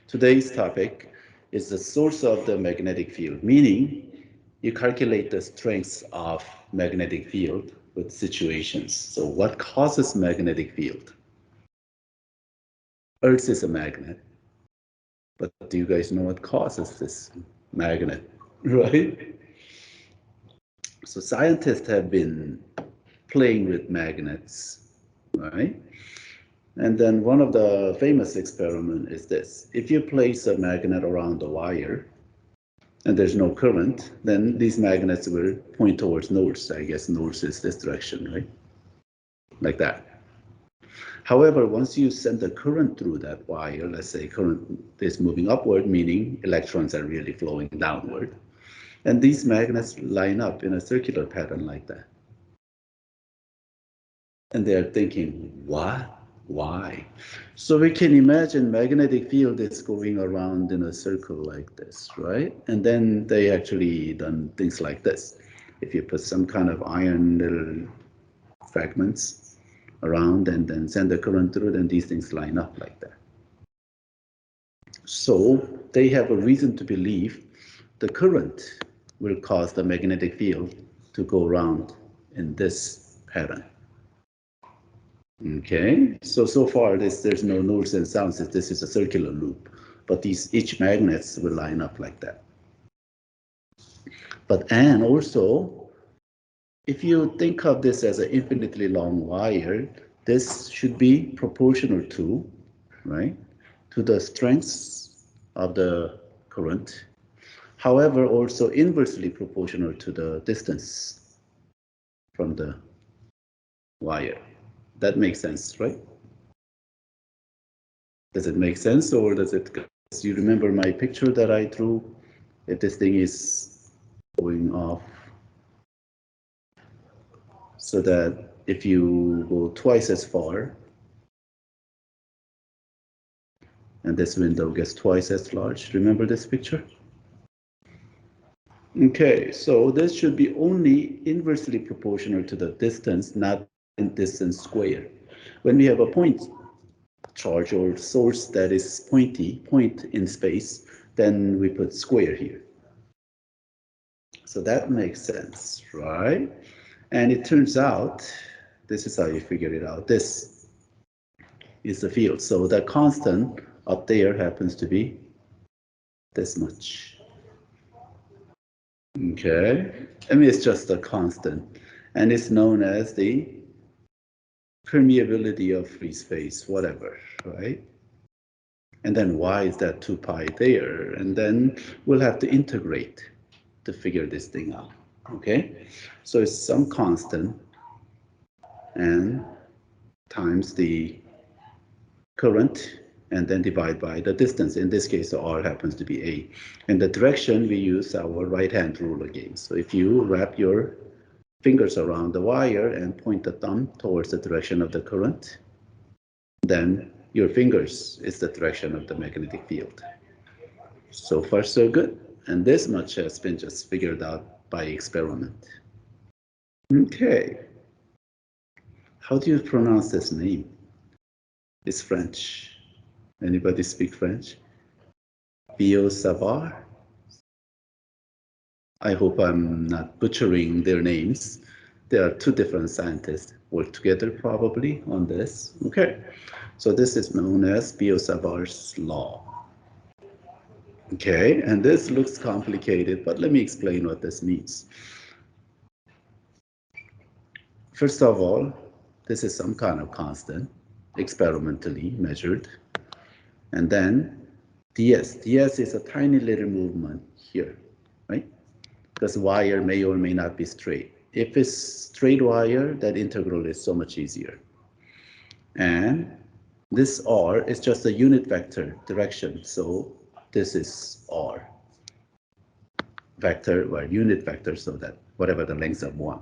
Today's topic is the source of the magnetic field, meaning you calculate the strengths of magnetic field with situations. So what causes magnetic field? Earth is a magnet, but do you guys know what causes this magnet, right? So scientists have been playing with magnets, right? And then one of the famous experiment is this. If you place a magnet around the wire and there's no current, then these magnets will point towards north. I guess north is this direction, right? Like that. However, once you send the current through that wire, let's say current is moving upward, meaning electrons are really flowing downward. And these magnets line up in a circular pattern like that. And they're thinking, what? Why? So we can imagine magnetic field is going around in a circle like this, right? And then they actually done things like this. If you put some kind of iron little fragments around and then send the current through, then these things line up like that. So they have a reason to believe the current will cause the magnetic field to go around in this pattern. Okay, so far there's no north and south. This is a circular loop, but each magnets will line up like that. And also, if you think of this as an infinitely long wire, this should be proportional to, right, to the strength of the current. However, also inversely proportional to the distance from the wire. That makes sense, right? Does it make sense, or does it? You remember my picture that I drew? If this thing is going off, so that if you go twice as far, and this window gets twice as large. Remember this picture? Okay, so this should be only inversely proportional to the distance, not in distance square. When we have a point charge or source that is point in space, then we put square here. So that makes sense, right? And it turns out, this is how you figure it out. This is the field. So the constant up there happens to be this much. Okay, I mean, it's just a constant, and it's known as the permeability of free space, whatever, right? And then why is that 2 pi there? And then we'll have to integrate to figure this thing out, okay? So it's some constant and times the current and then divide by the distance. In this case, the R happens to be A. And the direction, we use our right-hand rule again. So if you wrap your fingers around the wire and point the thumb towards the direction of the current, then your fingers is the direction of the magnetic field. So far, so good. And this much has been just figured out by experiment. Okay. How do you pronounce this name? It's French. Anybody speak French? Biot-Savart? I hope I'm not butchering their names. There are 2 different scientists work together probably on this. Okay, so this is known as Biot-Savart's law. Okay, and this looks complicated, but let me explain what this means. First of all, this is some kind of constant, experimentally measured. And then ds is a tiny little movement here, right? Because wire may or may not be straight. If it's straight wire, that integral is so much easier. And this r is just a unit vector direction. So this is r vector or unit vector, so that whatever the length of 1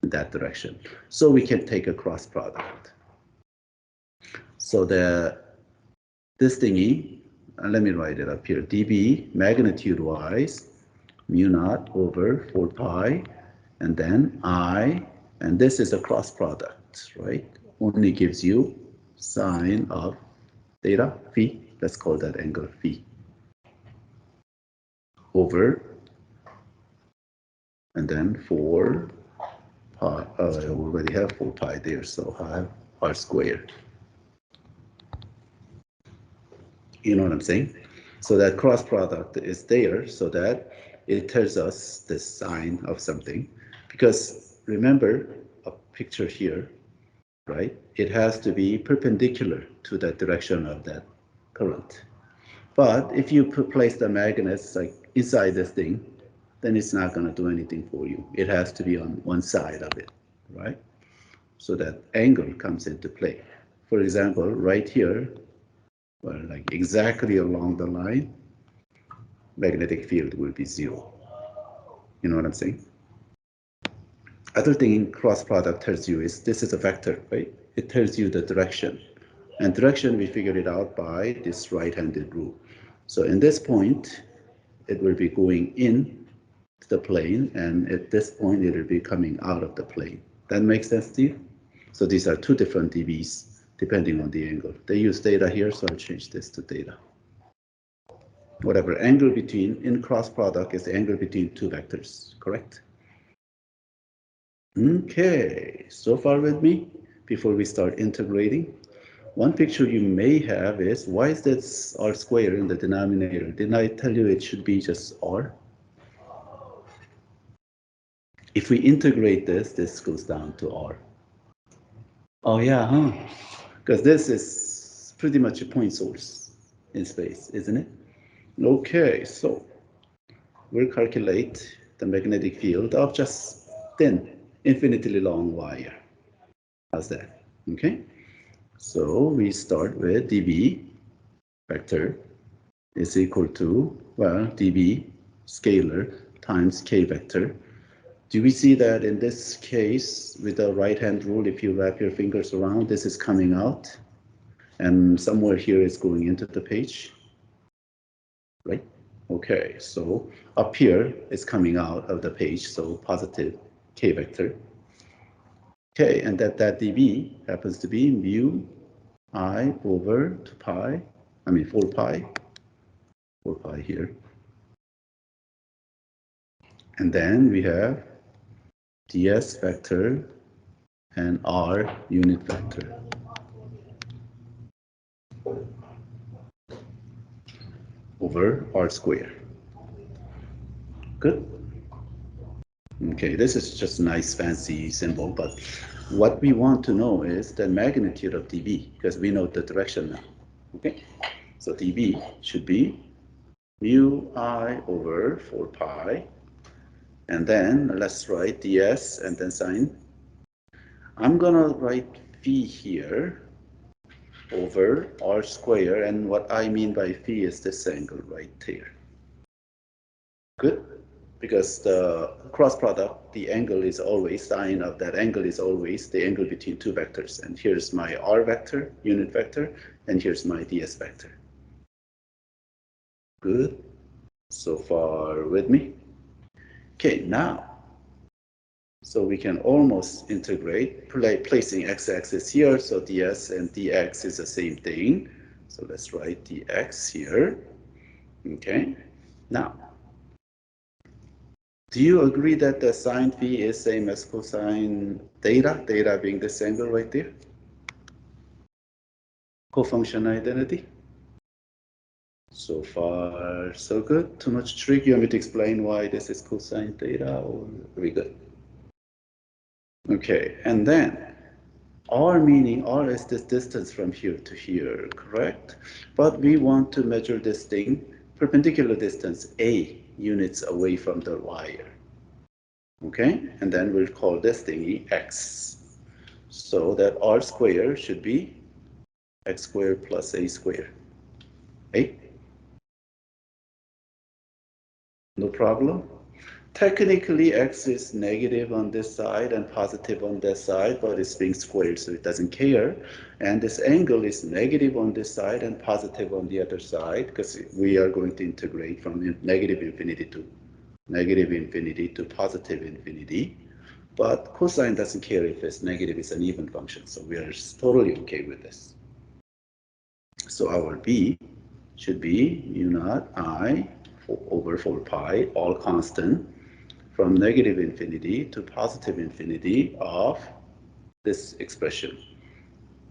in that direction. So we can take a cross product. So this thingy, let me write it up here, dB magnitude wise, mu naught over 4 pi, and then I, and this is a cross product, right? Only gives you sine of theta phi Let's call that angle phi over, and then 4 pi, I already have 4 pi there, so I have r squared. You know what I'm saying? So that cross product is there so that it tells us the sign of something. Because remember a picture here, right? It has to be perpendicular to the direction of that current. But if you place the magnets like inside this thing, then it's not going to do anything for you. It has to be on one side of it, right? So that angle comes into play. For example, right here, well, like exactly along the line, magnetic field will be 0. You know what I'm saying? Other thing cross product tells you is this is a vector, right? It tells you the direction. And direction, we figured it out by this right-handed rule. So in this point, it will be going in to the plane, and at this point, it will be coming out of the plane. That makes sense to you? So these are two different dBs, depending on the angle. They use theta here, so I'll change this to theta. Whatever angle between, in cross product is the angle between two vectors, correct? Okay, so far with me? Before we start integrating, one picture you may have is, why is this r squared in the denominator? Didn't I tell you it should be just r? If we integrate this, this goes down to r. Oh yeah, huh? Because this is pretty much a point source in space, isn't it? Okay, so we'll calculate the magnetic field of just thin, infinitely long wire. How's that? Okay, so we start with dB vector is equal to, well, dB scalar times k vector. Do we see that in this case, with the right-hand rule, if you wrap your fingers around, this is coming out, and somewhere here is going into the page, right? Okay, so up here is coming out of the page, so positive k vector. Okay, and that dB happens to be mu I over 2 pi, 4 pi, 4 pi here. And then we have ds vector and r unit vector. Over r squared. Good? Okay, this is just a nice fancy symbol, but what we want to know is the magnitude of dB, because we know the direction now. Okay, so dB should be mu I over 4 pi, and then let's write ds and then sign. I'm gonna write phi here over r squared, and what I mean by phi is this angle right here. Good? Because the cross product, the angle is always, sine of that angle is always the angle between two vectors. And here's my r vector, unit vector, and here's my ds vector. Good? So far with me? Okay, now, so we can almost integrate, placing x-axis here, so ds and dx is the same thing. So let's write dx here. Okay, now, do you agree that the sine phi is same as cosine theta, theta being this angle right there? Cofunction identity? So far, so good. Too much trick? You want me to explain why this is cosine theta, or are we good? Okay, and then r meaning r is this distance from here to here, correct? But we want to measure this thing perpendicular distance a units away from the wire. Okay, and then we'll call this thingy x. So that r squared should be x squared plus a squared. Right? No problem. Technically, x is negative on this side and positive on this side, but it's being squared, so it doesn't care. And this angle is negative on this side and positive on the other side, because we are going to integrate from negative infinity to positive infinity. But cosine doesn't care if it's negative, it's an even function, so we are totally okay with this. So our b should be mu naught I over 4 pi, all constant, from negative infinity to positive infinity of this expression,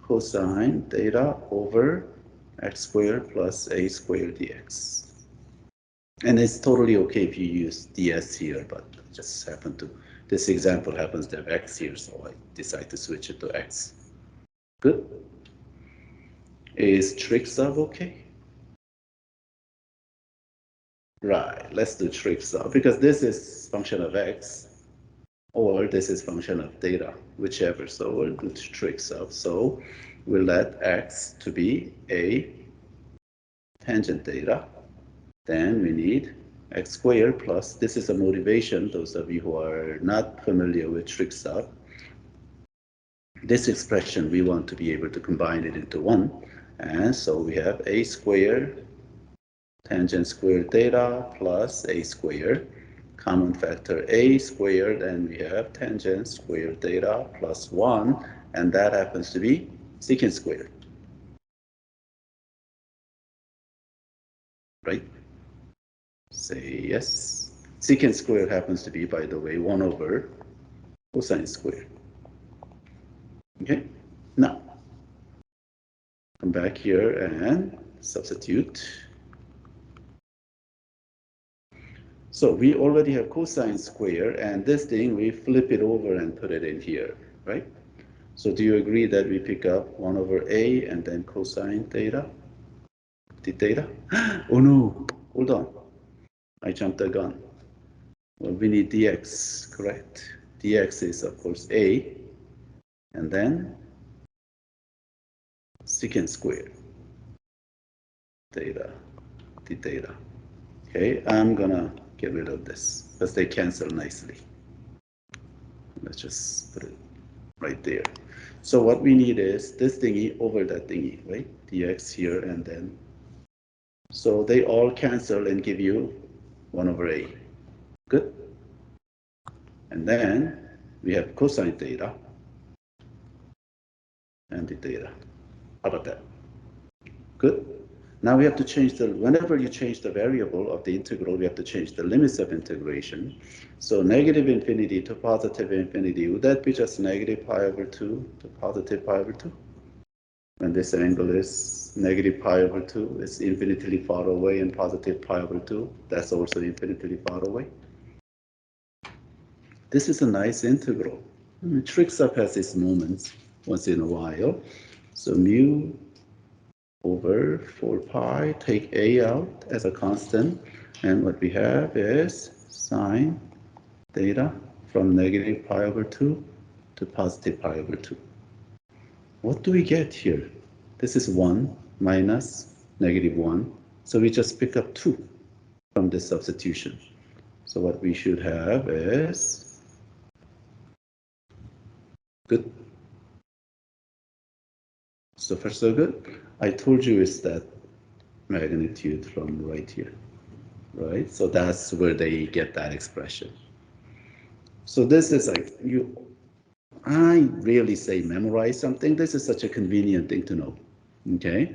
cosine theta over x squared plus a squared dx. And it's totally okay if you use ds here, but just happen to, this example happens to have x here, so I decide to switch it to x. Good. Is trig sub okay? Right, let's do trig sub, because this is function of x, or this is function of theta, whichever, so we'll do trig sub. So we'll let x to be a tangent theta, then we need x squared plus, this is a motivation, those of you who are not familiar with trig sub, this expression we want to be able to combine it into one, and so we have a squared tangent squared theta plus a squared, common factor a squared, and we have tangent squared theta plus 1, and that happens to be secant squared. Right? Say yes. Secant squared happens to be, by the way, 1 over cosine squared. Okay? Now, come back here and substitute. So we already have cosine squared, and this thing, we flip it over and put it in here, right? So do you agree that we pick up 1 over a and then cosine theta? The theta? Oh no, hold on. I jumped the gun. Well, we need dx, correct? Dx is, of course, a, and then secant squared theta, the theta. Okay, I'm gonna get rid of this because they cancel nicely. Let's just put it right there. So what we need is this thingy over that thingy, right? Dx here and then. So they all cancel and give you 1 over a. Good. And then we have cosine theta and the theta. How about that? Good. Now we have to change the, whenever you change the variable of the integral, we have to change the limits of integration. So negative infinity to positive infinity, would that be just negative pi over 2 to positive pi over 2? When this angle is negative pi over 2, it's infinitely far away, and positive pi over 2, that's also infinitely far away. This is a nice integral. Trig sub has its moments once in a while. So mu over 4 pi, take a out as a constant, and what we have is sine theta from negative pi over 2 to positive pi over 2. What do we get here? This is 1 minus negative 1, so we just pick up 2 from this substitution. So what we should have is, good. So far so good. I told you it's that magnitude from right here, right? So that's where they get that expression. So this is like, I rarely say memorize something. This is such a convenient thing to know, okay?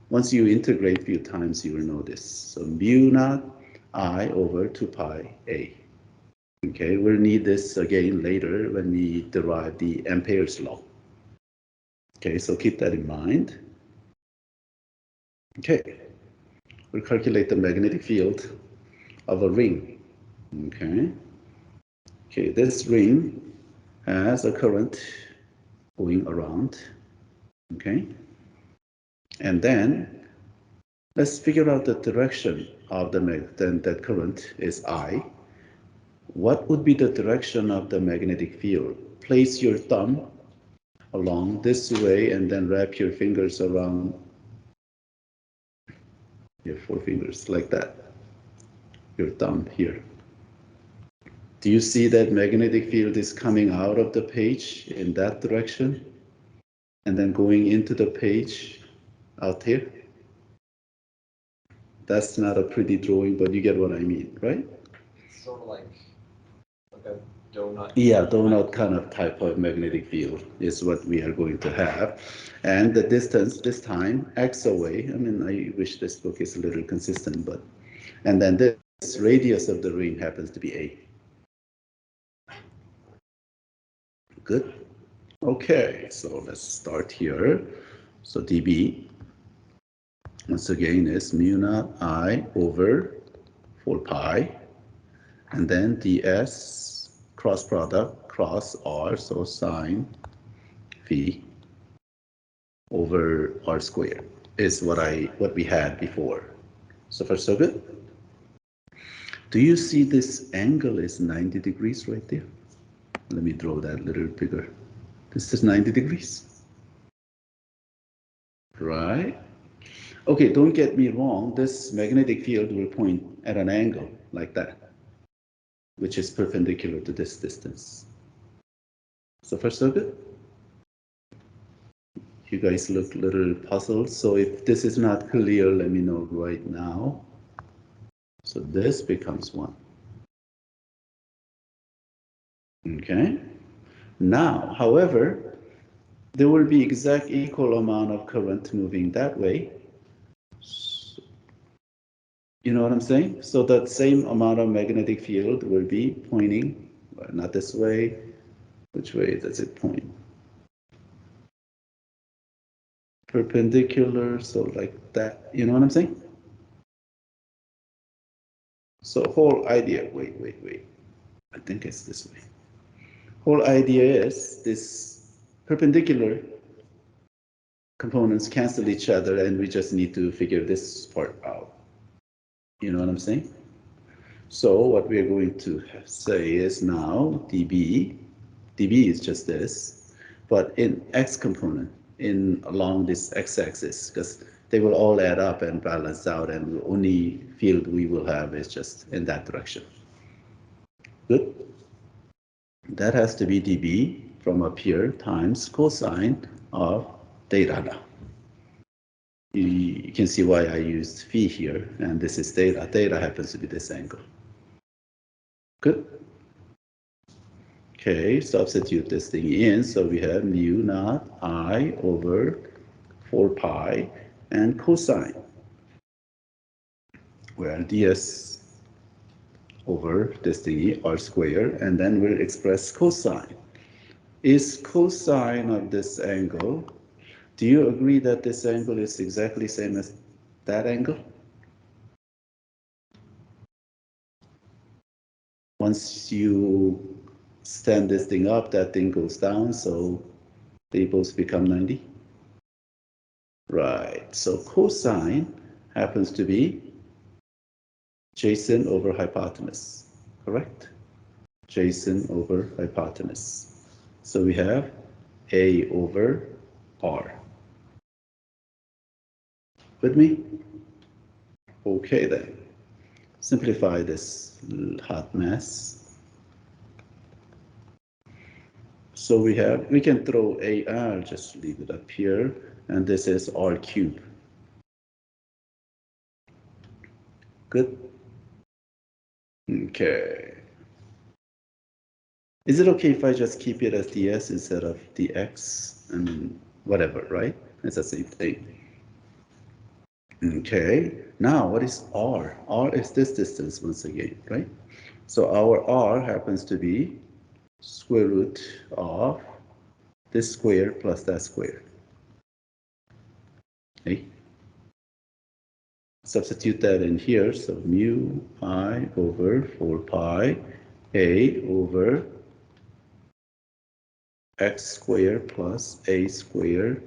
Once you integrate a few times, you will know this. So mu naught I over 2 pi a. Okay, we'll need this again later when we derive the Ampere's law. Okay, so keep that in mind. Okay, we'll calculate the magnetic field of a ring. Okay, okay, this ring has a current going around. Okay, and then let's figure out the direction of the then that current is I. What would be the direction of the magnetic field? Place your thumb along this way and then wrap your fingers around your 4 fingers like that. Your thumb here. Do you see that magnetic field is coming out of the page in that direction and then going into the page out here? That's not a pretty drawing, but you get what I mean, right? It's sort of like a Donut. Yeah, donut kind of type of magnetic field is what we are going to have. And the distance this time, x away. I mean, I wish this book is a little consistent, but, and then this radius of the ring happens to be a. Good. Okay, so let's start here. So dB, once again, is mu naught I over 4 pi, and then ds cross product cross r, so sine phi over r squared is what we had before. So far so good. Do you see this angle is 90 degrees right there? Let me draw that a little bigger. This is 90 degrees, right? Okay, don't get me wrong. This magnetic field will point at an angle like that, which is perpendicular to this distance. So far so good. You guys look a little puzzled. So if this is not clear, let me know right now. So this becomes 1. Okay. Now, however, there will be exact equal amount of current moving that way. You know what I'm saying? So that same amount of magnetic field will be pointing, not this way. Which way does it point? Perpendicular, so like that. You know what I'm saying? So whole idea, wait. I think it's this way. Whole idea is this perpendicular components cancel each other and we just need to figure this part out. You know what I'm saying? So what we're going to say is now dB is just this, but in x component, in along this x-axis, because they will all add up and balance out, and the only field we will have is just in that direction. Good. That has to be dB from up here times cosine of theta now. You can see why I used phi here, and this is theta. Theta happens to be this angle. Good. Okay, substitute this thing in, so we have mu naught I over 4 pi and cosine, where ds over this thingy r squared, and then we'll express cosine. Is cosine of this angle, do you agree that this angle is exactly same as that angle? Once you stand this thing up, that thing goes down, so they both become 90. Right, so cosine happens to be Jason over hypotenuse, correct? Jason over hypotenuse. So we have A over R. With me? Okay then. Simplify this hot mess. So we can throw AR, just leave it up here, and this is R cubed. Good? Okay. Is it okay if I just keep it as ds instead of dx? I mean, whatever, right? It's the same thing. Okay, now what is r? R is this distance once again, right? So our r happens to be square root of this square plus that square. Okay. Substitute that in here, so mu I over 4 pi a over x squared plus a squared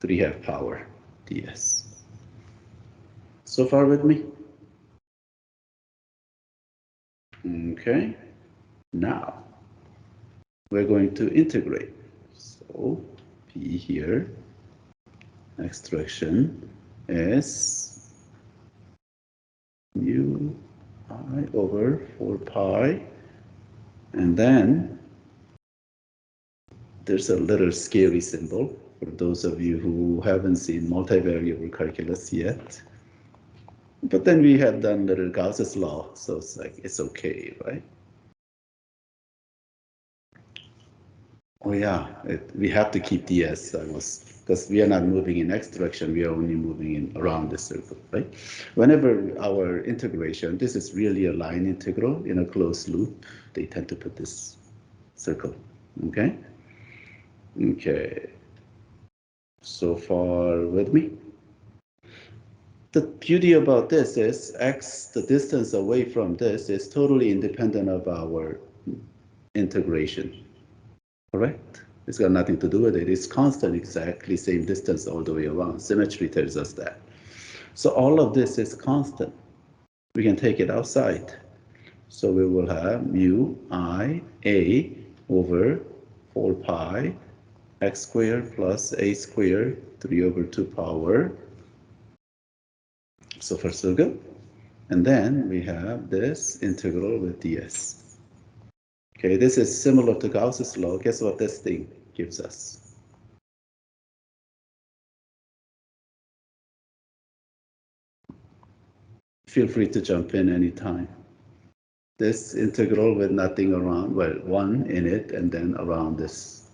3/2 power ds. So far with me? Okay, now we're going to integrate. So p here, next direction is mu I over 4 pi, and then there's a little scary symbol for those of you who haven't seen multivariable calculus yet. But then we have done little Gauss's law, so it's like, it's okay, right? Oh yeah, we have to keep ds. Because we are not moving in x direction, we are only moving in around the circle, right? Whenever our integration, this is really a line integral in a closed loop, they tend to put this circle, okay? Okay, so far with me? The beauty about this is x, the distance away from this, is totally independent of our integration, correct? It's got nothing to do with it. It's constant, exactly same distance all the way around. Symmetry tells us that. So all of this is constant. We can take it outside. So we will have mu I a over 4 pi x squared plus a squared 3 over 2 power. So far so good. And then we have this integral with ds. Okay, this is similar to Gauss's law. Guess what this thing gives us? Feel free to jump in anytime. This integral with nothing around, well, 1 in it, and then around this.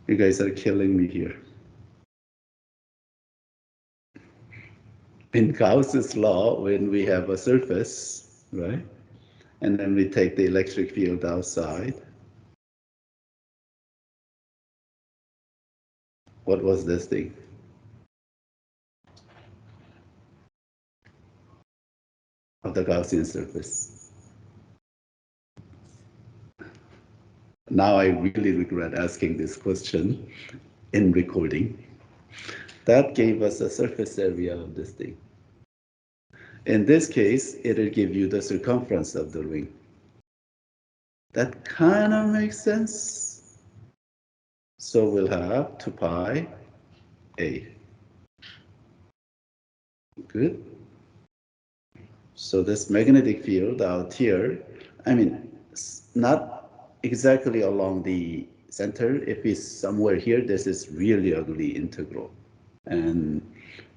You guys are killing me here. In Gauss's law, when we have a surface, right, and then we take the electric field outside, what was this thing? Of the Gaussian surface. Now I really regret asking this question in recording. That gave us a surface area of this thing. In this case, it'll give you the circumference of the ring. That kind of makes sense. So we'll have 2 pi a. Good. So this magnetic field out here, I mean, not exactly along the center. If it's somewhere here, this is really ugly integral. And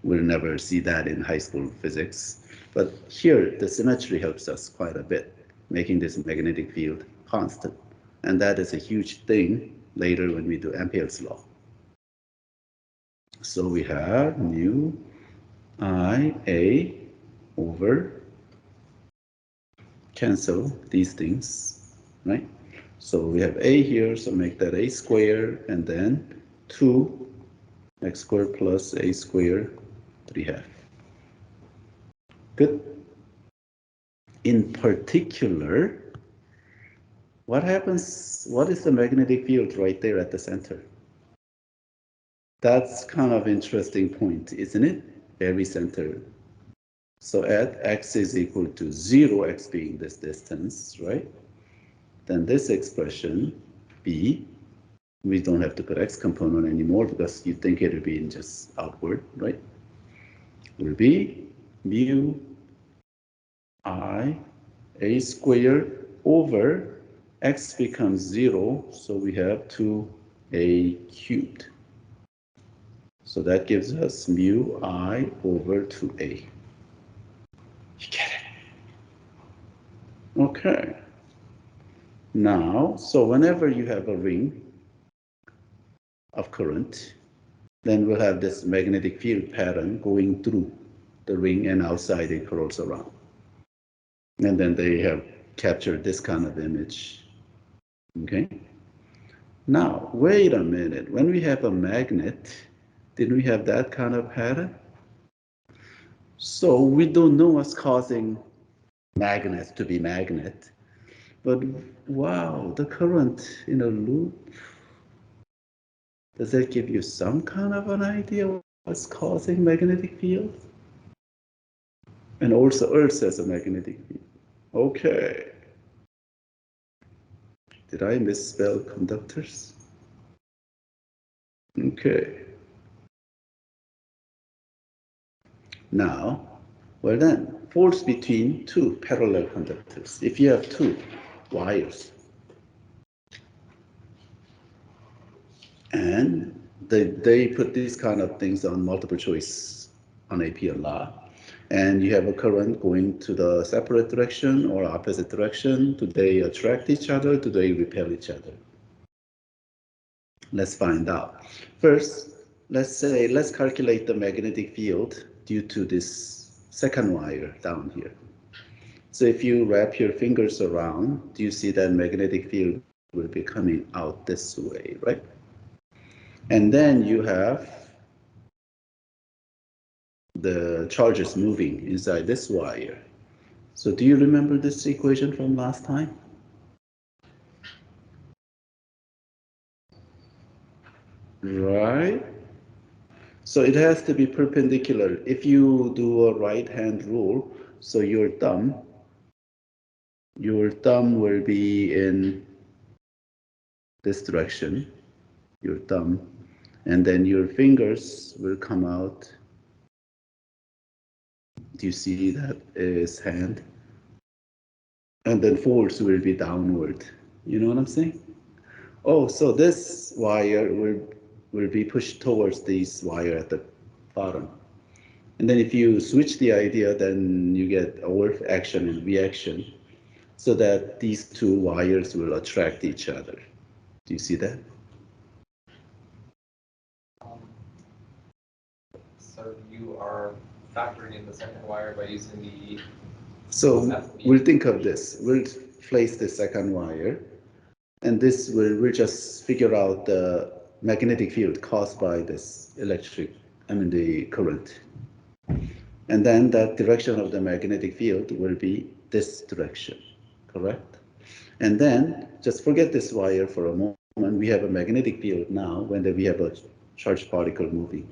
we'll never see that in high school physics. But here, the symmetry helps us quite a bit, making this magnetic field constant. And that is a huge thing later when we do Ampere's law. So we have mu I a over, cancel these things, right? So we have a here, so make that a squared, and then 2 x squared plus a squared 3/2. Good. In particular, what happens, what is the magnetic field right there at the center? That's kind of interesting point, isn't it? Very center. So at x is equal to 0, x being this distance, right? Then this expression, b, we don't have to put x component anymore because you think it would be in just outward, right? Will be mu I a squared over x becomes 0, so we have 2a cubed. So that gives us mu I over 2a. You get it? Okay. Now, so whenever you have a ring of current, then we'll have this magnetic field pattern going through the ring and outside it curls around. And then they have captured this kind of image. Okay. Now, wait a minute. When we have a magnet, did we have that kind of pattern? So we don't know what's causing magnets to be magnet. But wow, the current in a loop, does that give you some kind of an idea what's causing magnetic field? And also Earth has a magnetic field. Okay. Did I misspell conductors? Okay. Now, well then, force between two parallel conductors. If you have two wires, and they put these kind of things on multiple choice on AP a lot. and you have a current going to the separate direction or opposite direction. Do they attract each other? Do they repel each other? Let's find out. First, let's calculate the magnetic field due to this second wire down here. So if you wrap your fingers around, do you see that magnetic field will be coming out this way, right? And then you have the charges moving inside this wire. So do you remember this equation from last time? Right? So it has to be perpendicular. If you do a right hand rule, so your thumb will be in this direction, your thumb, and then your fingers will come out. Do you see that is hand? And then force will be downward. You know what I'm saying? Oh, so this wire will be pushed towards this wire at the bottom. And then if you switch the idea, then you get a work action and reaction so that these two wires will attract each other. Do you see that? So you are factoring in the second wire by using the... So we'll think of this. We'll place the second wire, and this we'll just figure out the magnetic field caused by this the current. And then that direction of the magnetic field will be this direction, correct? And then just forget this wire for a moment. We have a magnetic field now when we have a charged particle moving.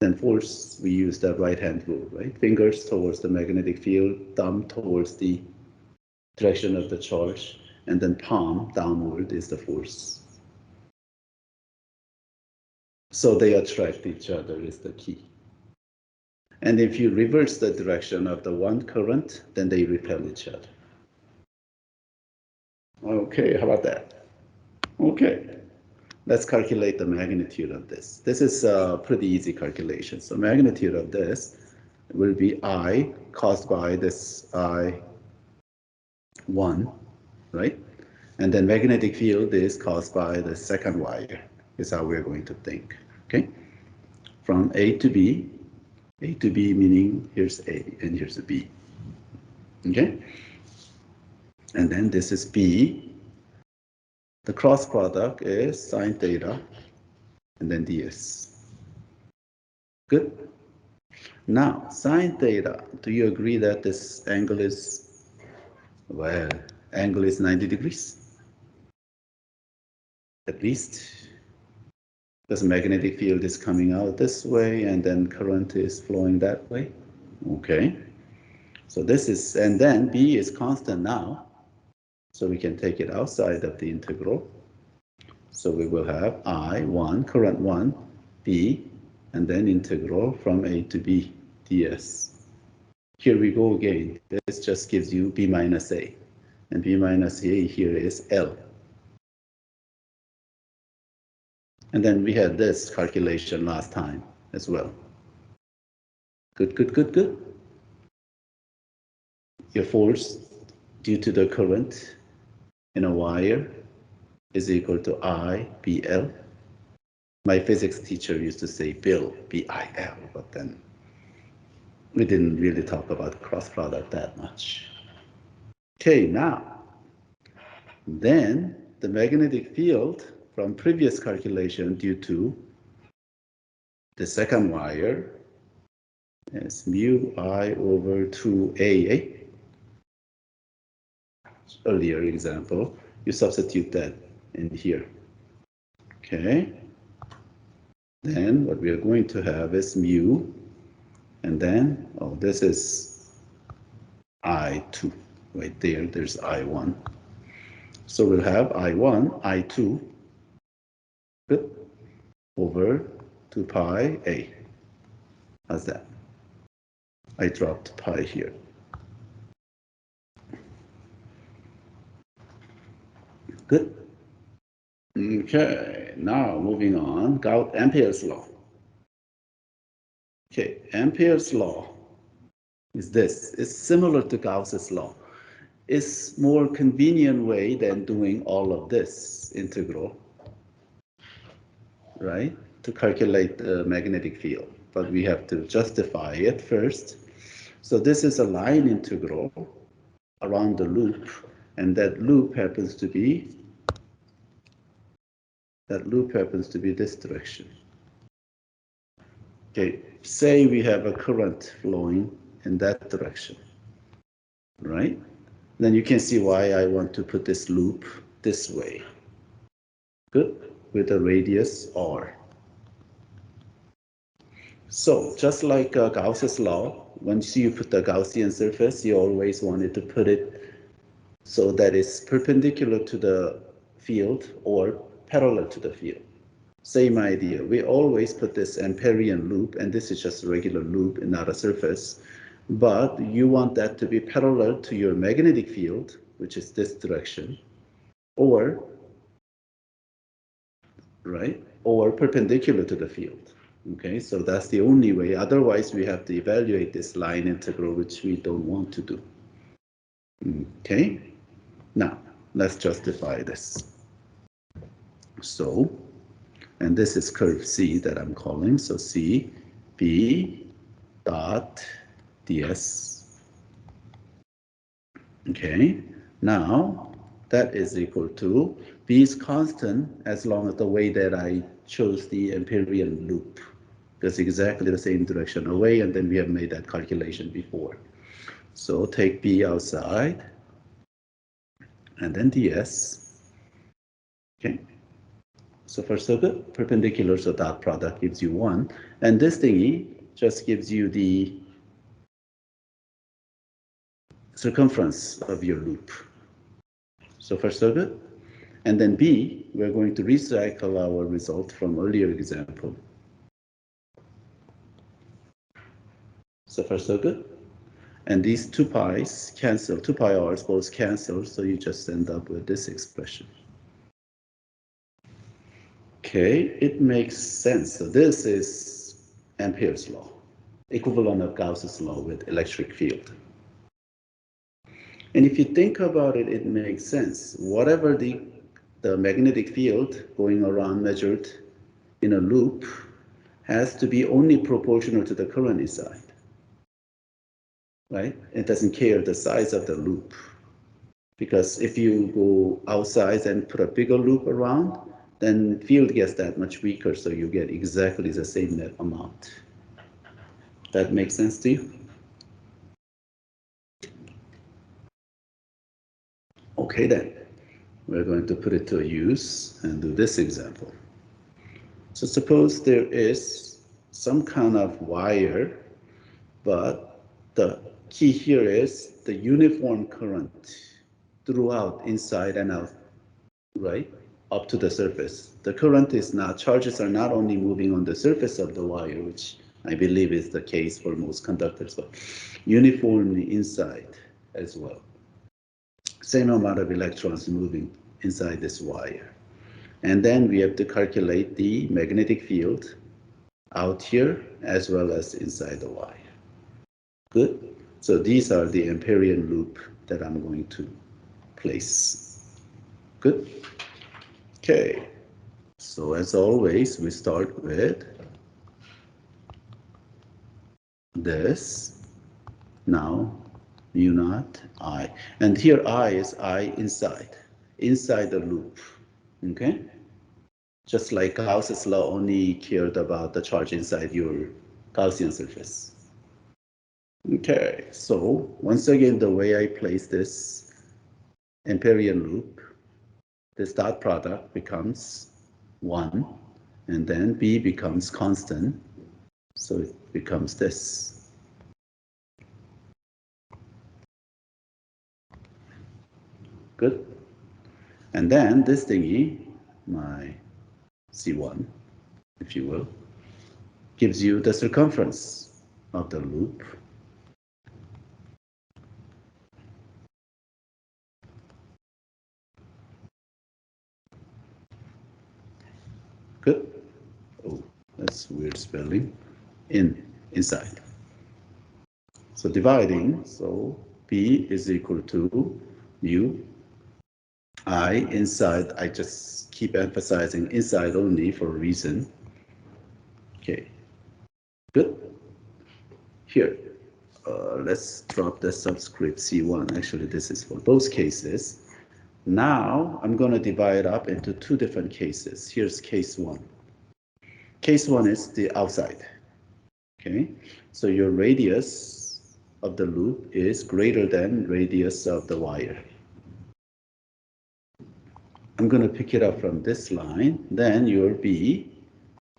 Then force, we use the right hand rule, right? Fingers towards the magnetic field, thumb towards the direction of the charge, and then palm downward is the force. So they attract each other is the key. And if you reverse the direction of the one current, then they repel each other. Okay, how about that? Okay, let's calculate the magnitude of this. This is a pretty easy calculation. So magnitude of this will be I caused by this I1, right? And then magnetic field is caused by the second wire, is how we're going to think, okay? From A to B meaning here's A and here's a B, okay? And then this is B. The cross product is sine theta and then ds. Good? Now, sine theta, do you agree that this angle is, well, angle is 90 degrees? At least. Because magnetic field is coming out this way and then current is flowing that way. Okay. So this is, and then B is constant now. So we can take it outside of the integral. So we will have I1, current 1, B, and then integral from A to B ds. Here we go again. This just gives you B minus A. And B minus A here is L. And then we had this calculation last time as well. Good, good, good, good. Your force due to the current in a wire is equal to IBL. My physics teacher used to say Bill, B-I-L, but then we didn't really talk about cross product that much. Okay, now, then the magnetic field from previous calculation due to the second wire is mu I over 2A. Earlier example, you substitute that in here. Okay. Then what we are going to have is mu, and then, oh, this is I2. Right there, there's I1. So we'll have I1, I2, good, over 2 pi A. How's that? I dropped pi here. Good. Okay, now moving on, Ampere's law. Okay, Ampere's law is this. It's similar to Gauss's law. It's more convenient way than doing all of this integral, right? To calculate the magnetic field, but we have to justify it first. So this is a line integral around the loop, and that loop happens to be this direction. Okay, say we have a current flowing in that direction, right? Then you can see why I want to put this loop this way. Good, with a radius r. So just like Gauss's law, once you put the Gaussian surface, you always wanted to put it so that it's perpendicular to the field or parallel to the field. Same idea. We always put this Amperian loop, and this is just a regular loop and not a surface. But you want that to be parallel to your magnetic field, which is this direction, or, right, or perpendicular to the field. Okay, so that's the only way. Otherwise, we have to evaluate this line integral, which we don't want to do. Okay, now let's justify this. So, and this is curve C that I'm calling. So C, B dot ds. Okay, now that is equal to B is constant as long as the way that I chose the Amperian loop. That's exactly the same direction away, and then we have made that calculation before. So take B outside, and then ds. Okay. So for circuit, perpendicular, so dot product gives you 1. And this thingy just gives you the circumference of your loop. So for circuit, and then B, we're going to recycle our result from earlier example. So for circuit, and these 2 pi's cancel, 2 pi r's both cancel, so you just end up with this expression. Okay, it makes sense. So this is Ampere's law, equivalent of Gauss's law with electric field. And if you think about it, it makes sense. Whatever the magnetic field going around measured in a loop has to be only proportional to the current inside, right? It doesn't care the size of the loop. Because if you go outside and put a bigger loop around, then field gets that much weaker, so you get exactly the same net amount. That makes sense to you? Okay then, we're going to put it to use and do this example. So suppose there is some kind of wire, but the key here is the uniform current throughout, inside and out, right? Up to the surface. The current is not, charges are not only moving on the surface of the wire, which I believe is the case for most conductors, but uniformly inside as well. Same amount of electrons moving inside this wire. And then we have to calculate the magnetic field out here as well as inside the wire. Good. So these are the Amperian loop that I'm going to place. Good. Okay. So as always, we start with this. Now mu naught I. And here I is I inside the loop. Okay? Just like Gauss's law only cared about the charge inside your Gaussian surface. Okay, so once again, the way I place this Amperian loop, this dot product becomes 1, and then B becomes constant, so it becomes this. Good. And then this thingy, my C1, if you will, gives you the circumference of the loop. Good. Oh, that's weird spelling. Inside. So dividing, so B is equal to mu I inside. I just keep emphasizing inside only for a reason. Okay, good. Here, let's drop the subscript C1. Actually, this is for both cases. Now I'm going to divide up into two different cases. Here's case one. Case one is the outside. Okay, so your radius of the loop is greater than radius of the wire. I'm going to pick it up from this line. Then your B,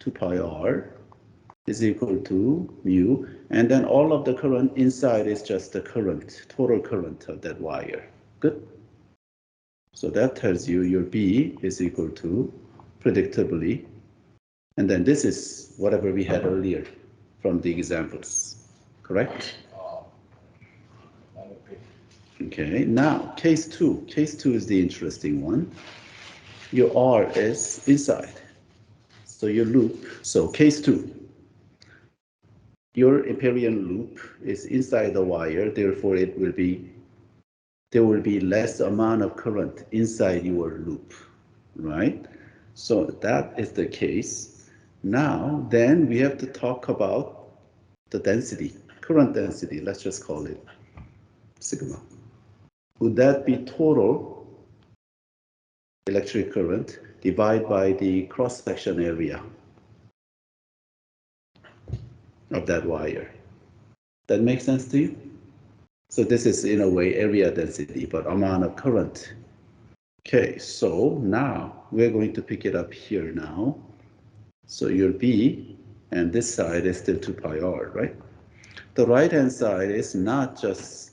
2 pi r, is equal to mu. And then all of the current inside is just the current, total current of that wire. Good. So that tells you your B is equal to, predictably, and then this is whatever we had earlier from the examples, correct? Okay, now case two. Case two is the interesting one. Your R is inside. So your loop, so case two, your Amperian loop is inside the wire, therefore there will be less amount of current inside your loop, right? So that is the case. Now, then we have to talk about the density, current density, let's just call it sigma. Would that be total electric current divided by the cross-section area of that wire? That makes sense to you? So this is in a way area density, but amount of current. Okay, so now we're going to pick it up here now. So your B, and this side is still 2 pi r, right? The right-hand side is not just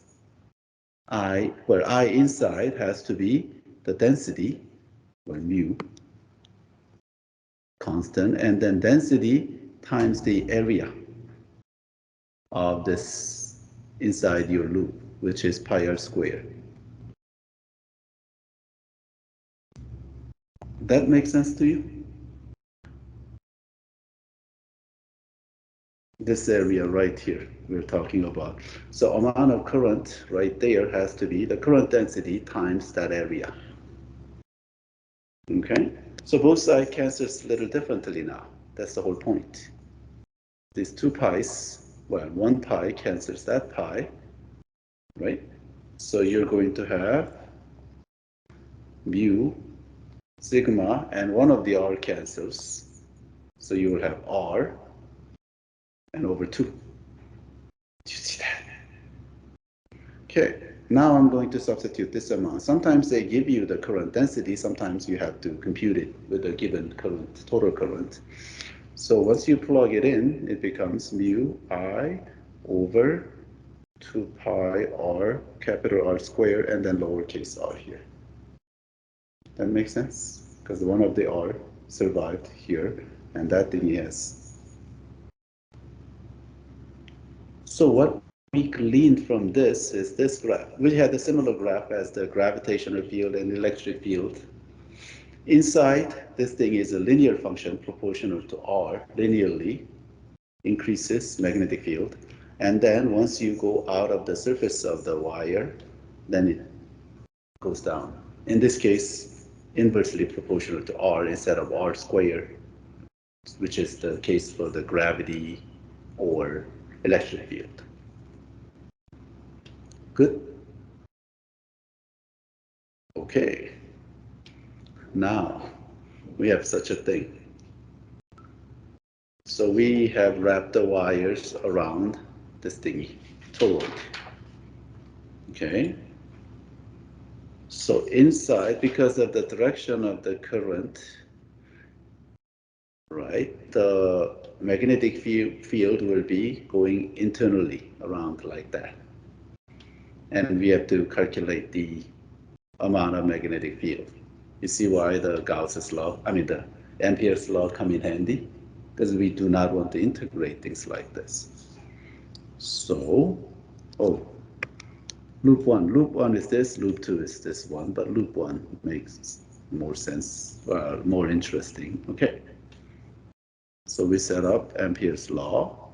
I, where I inside has to be the density, or mu, constant, and then density times the area of this inside your loop, which is pi r squared. That makes sense to you? This area right here we're talking about. So amount of current right there has to be the current density times that area. Okay? So both sides cancels a little differently now. That's the whole point. These two pi's, well, one pi cancels that pi, right? So you're going to have mu, sigma, and one of the r cancels. So you will have r and over 2. Do you see that? Okay, now I'm going to substitute this amount. Sometimes they give you the current density, sometimes you have to compute it with a given current, total current. So once you plug it in, it becomes mu I over 2 pi r, capital R squared, and then lowercase r here. That makes sense? Because one of the r survived here, and that thing has. So what we gleaned from this is this graph. We had a similar graph as the gravitational field and electric field. Inside, this thing is a linear function proportional to r, linearly increases magnetic field. And then once you go out of the surface of the wire, then it goes down. In this case, inversely proportional to r instead of r squared, which is the case for the gravity or electric field. Good? Okay. Now, we have such a thing. So we have wrapped the wires around this thingy, toroid. Okay. So inside, because of the direction of the current, right, the magnetic field will be going internally around like that. And we have to calculate the amount of magnetic field. You see why the Gauss's law, the Ampere's law come in handy? Because we do not want to integrate things like this. So, loop one is this, loop two is this one, but loop one makes more sense, more interesting. Okay. So we set up Ampere's law.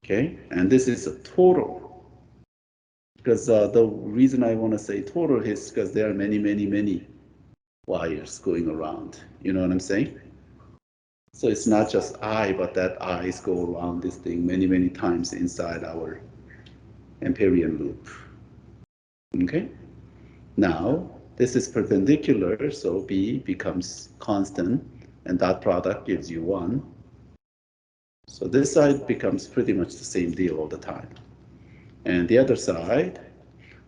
Okay, and this is a total. Because the reason I want to say total is because there are many, many, many wires going around. You know what I'm saying? So it's not just I, but that I's go around this thing many, many times inside our Amperian loop. Okay? Now, this is perpendicular, so B becomes constant, and dot product gives you 1. So this side becomes pretty much the same deal all the time. And the other side,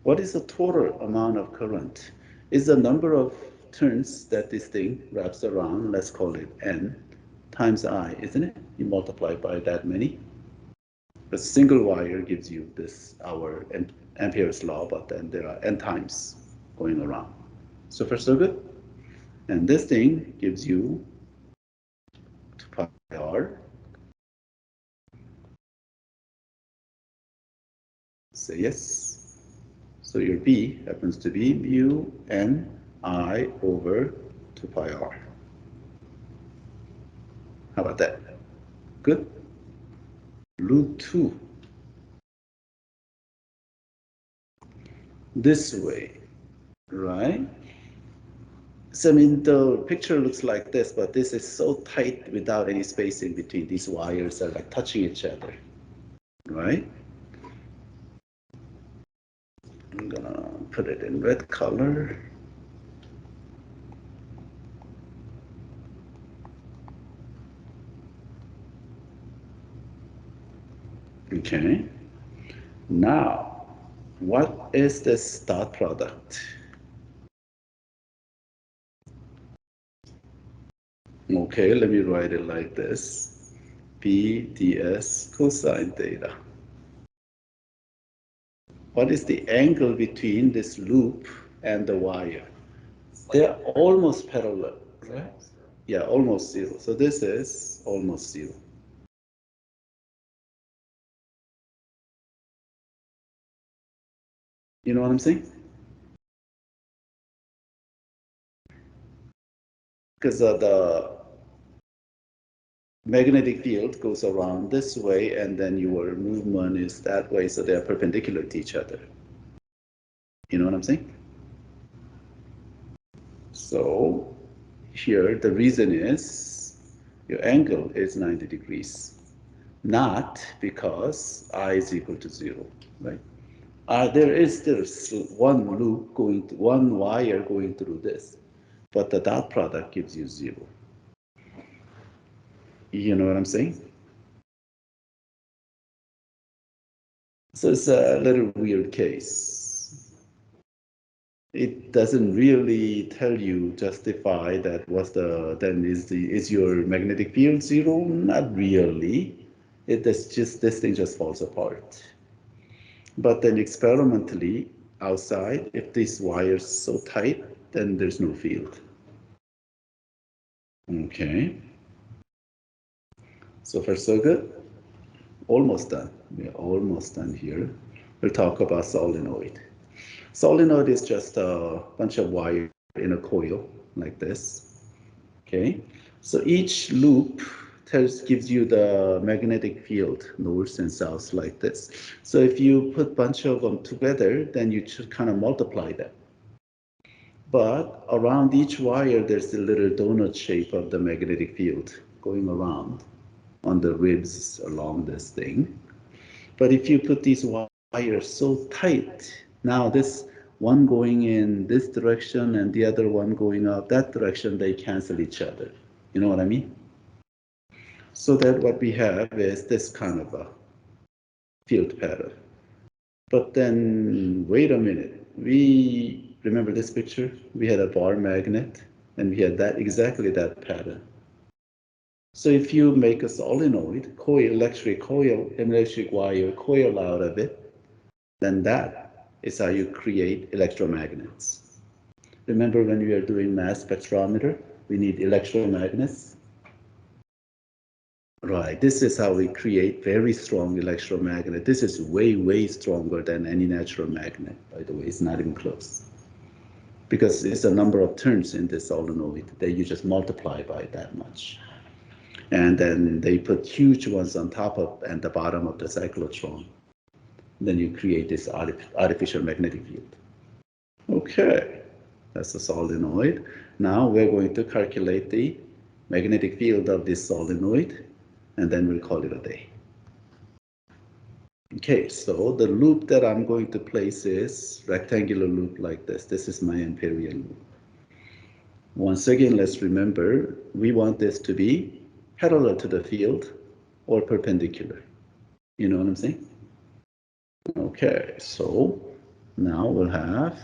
what is the total amount of current? Is the number of turns that this thing wraps around, let's call it N, times I, isn't it? You multiply by that many. A single wire gives you this, our Ampere's law, but then there are N times going around. So far, so good. And this thing gives you 2 pi r. Say yes. So your B happens to be mu n I over 2 pi r. How about that? Good. Root 2. This way, right? So I mean, the picture looks like this, but this is so tight without any spacing between these wires are like touching each other, right? I'm gonna put it in red color. Okay. Now, what is this dot product? Okay, let me write it like this. B ds cosine theta. What is the angle between this loop and the wire? They're almost parallel, right? Yeah, almost 0. So this is almost 0. You know what I'm saying? Because the magnetic field goes around this way, and then your movement is that way, so they're perpendicular to each other. You know what I'm saying? So here, the reason is your angle is 90 degrees, not because I is equal to 0, right? There is still one loop going, one wire going through this, but the dot product gives you 0. You know what I'm saying? So it's a little weird case. It doesn't really tell you, justify that what's the, then is your magnetic field 0? Not really. This thing just falls apart. But then experimentally, outside, if this wire is so tight, then there's no field. Okay. So far, so good. Almost done. We're almost done here. We'll talk about solenoid. Solenoid is just a bunch of wire in a coil like this. Okay. So each loop gives you the magnetic field north and south like this. So if you put a bunch of them together, then you should kind of multiply them. But around each wire, there's a little donut shape of the magnetic field going around on the ribs along this thing. But if you put these wires so tight, now this one going in this direction and the other one going up that direction, they cancel each other. You know what I mean? So that what we have is this kind of a field pattern. But then, wait a minute. We remember this picture? We had a bar magnet and we had that exactly that pattern. So if you make a solenoid, electric wire coil out of it, then that is how you create electromagnets. Remember when we are doing mass spectrometer, we need electromagnets? Right, this is how we create very strong electromagnet. This is way, way stronger than any natural magnet, by the way. It's not even close. Because it's a number of turns in this solenoid that you just multiply by that much. And then they put huge ones on top of and the bottom of the cyclotron. Then you create this artificial magnetic field. Okay, that's a solenoid. Now we're going to calculate the magnetic field of this solenoid, and then we'll call it a day. Okay, so the loop that I'm going to place is rectangular loop like this. This is my amperial loop. Once again, let's remember, we want this to be parallel to the field or perpendicular. You know what I'm saying? Okay, so now we'll have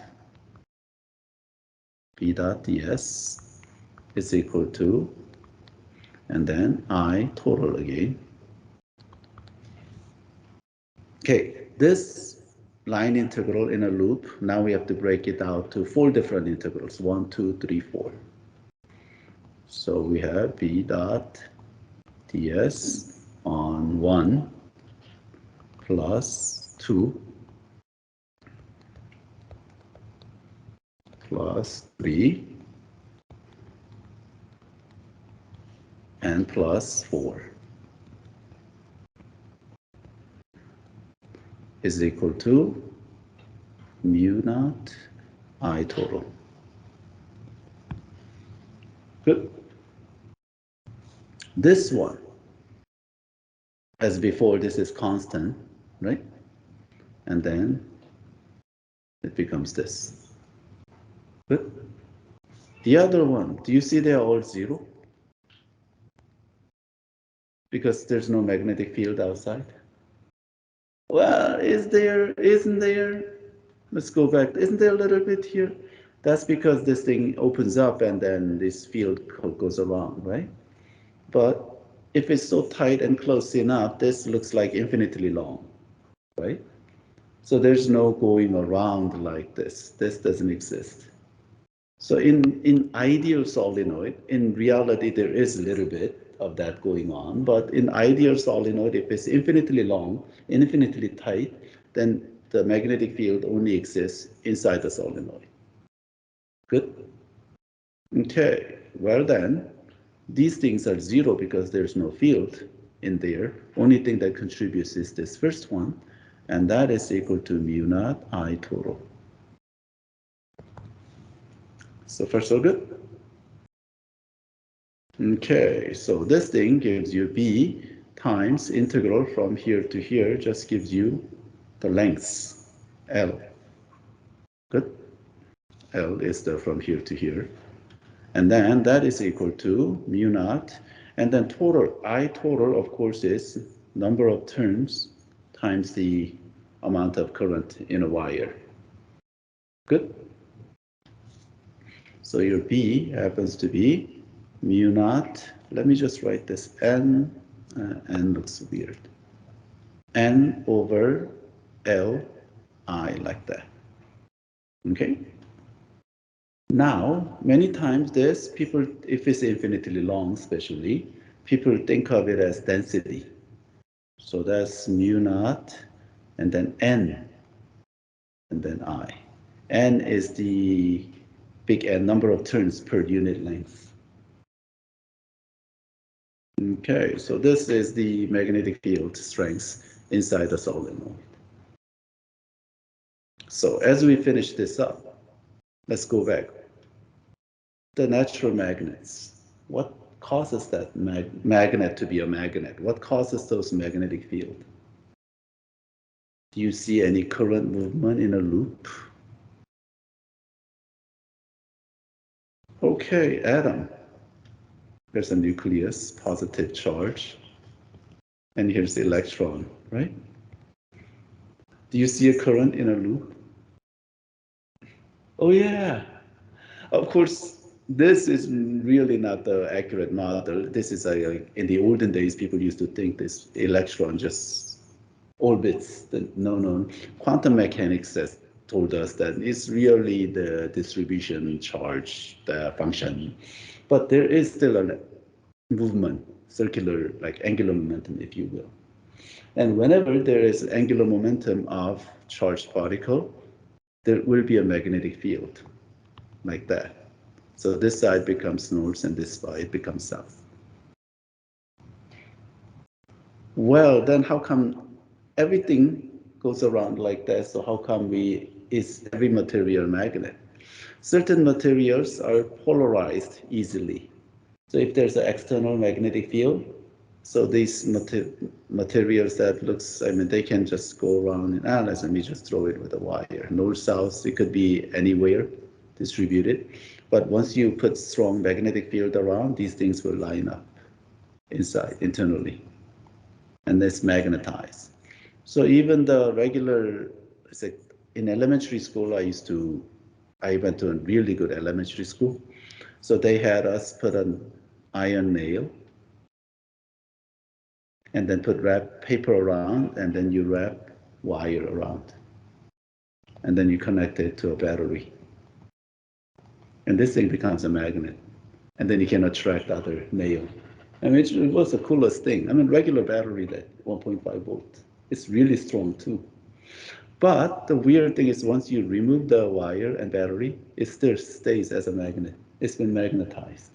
B dot ds is equal to, and then I total again. Okay, this line integral in a loop, now we have to break it out to 4 different integrals, 1, 2, 3, 4. So we have B dot ds on 1 plus 2 plus 3 and plus 4 is equal to mu naught I total. Good. This one, as before, this is constant, right? And then it becomes this. Good. The other one, do you see they are all 0? Because there's no magnetic field outside. Well, isn't there? Let's go back. Isn't there a little bit here? That's because this thing opens up and then this field goes around, right? But if it's so tight and close enough, this looks like infinitely long, right? So there's no going around like this. This doesn't exist. So in ideal solenoid, in reality, there is a little bit of that going on, but in ideal solenoid, if it's infinitely long, infinitely tight, then the magnetic field only exists inside the solenoid. Good? Okay, well then, these things are 0 because there's no field in there. Only thing that contributes is this first one, and that is equal to mu naught I total. So far, so good? Okay, so this thing gives you B times integral from here to here, just gives you the length, L. Good? L is the from here to here. And then that is equal to mu naught. And then total, I total, of course, is number of turns times the amount of current in a wire. Good? So your B happens to be mu naught. Let me just write this N. N looks weird. N over L I like that. Okay? Now, many times this, people, if it's infinitely long especially, people think of it as density. So that's mu naught, and then N, and then I. N is the big N, number of turns per unit length. Okay, so this is the magnetic field strength inside the solenoid. So as we finish this up, let's go back. The natural magnets. What causes that magnet to be a magnet? What causes those magnetic field? Do you see any current movement in a loop? Okay, atom. There's a nucleus, positive charge. And here's the electron, right? Do you see a current in a loop? Oh yeah. Of course, this is really not the accurate model. This is in the olden days, people used to think this electron just orbits. No. Quantum mechanics has told us that it's really the distribution charge, the function. But there is still a movement, circular, like angular momentum, if you will. And whenever there is angular momentum of charged particle, there will be a magnetic field like that. So this side becomes north and this side becomes south. Well, then how come everything goes around like that? So how come is every material magnet? Certain materials are polarized easily. So if there's an external magnetic field, so these materials that looks, I mean, they can just go around and let me just throw it with a wire. North, south, it could be anywhere distributed. But once you put strong magnetic field around, these things will line up inside, internally, and it's magnetized. So even the regular, it's like in elementary school, I went to a really good elementary school. So they had us put an iron nail and then put wrap paper around, and then you wrap wire around. And then you connect it to a battery. And this thing becomes a magnet. And then you can attract other nail. I mean, it was the coolest thing. I mean, regular battery that 1.5 volt. It's really strong too. But the weird thing is once you remove the wire and battery, it still stays as a magnet. It's been magnetized.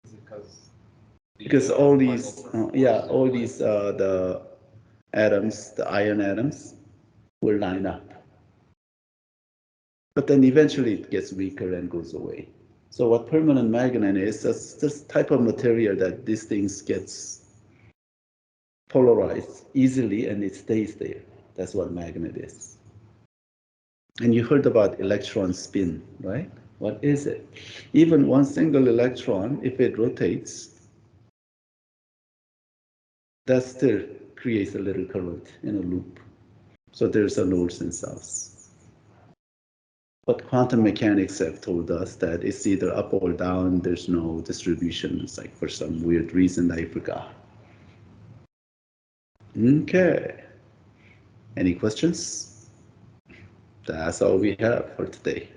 Is it Because all these, the atoms, the iron atoms, will line up. But then eventually it gets weaker and goes away. So what permanent magnet is, that's this type of material that these things gets polarized easily and it stays there. That's what magnet is. And you heard about electron spin, right? What is it? Even one single electron, if it rotates, that still creates a little current in a loop. So there's a north and south. But quantum mechanics have told us that it's either up or down, there's no distribution. It's like for some weird reason I forgot. Okay. Any questions? That's all we have for today.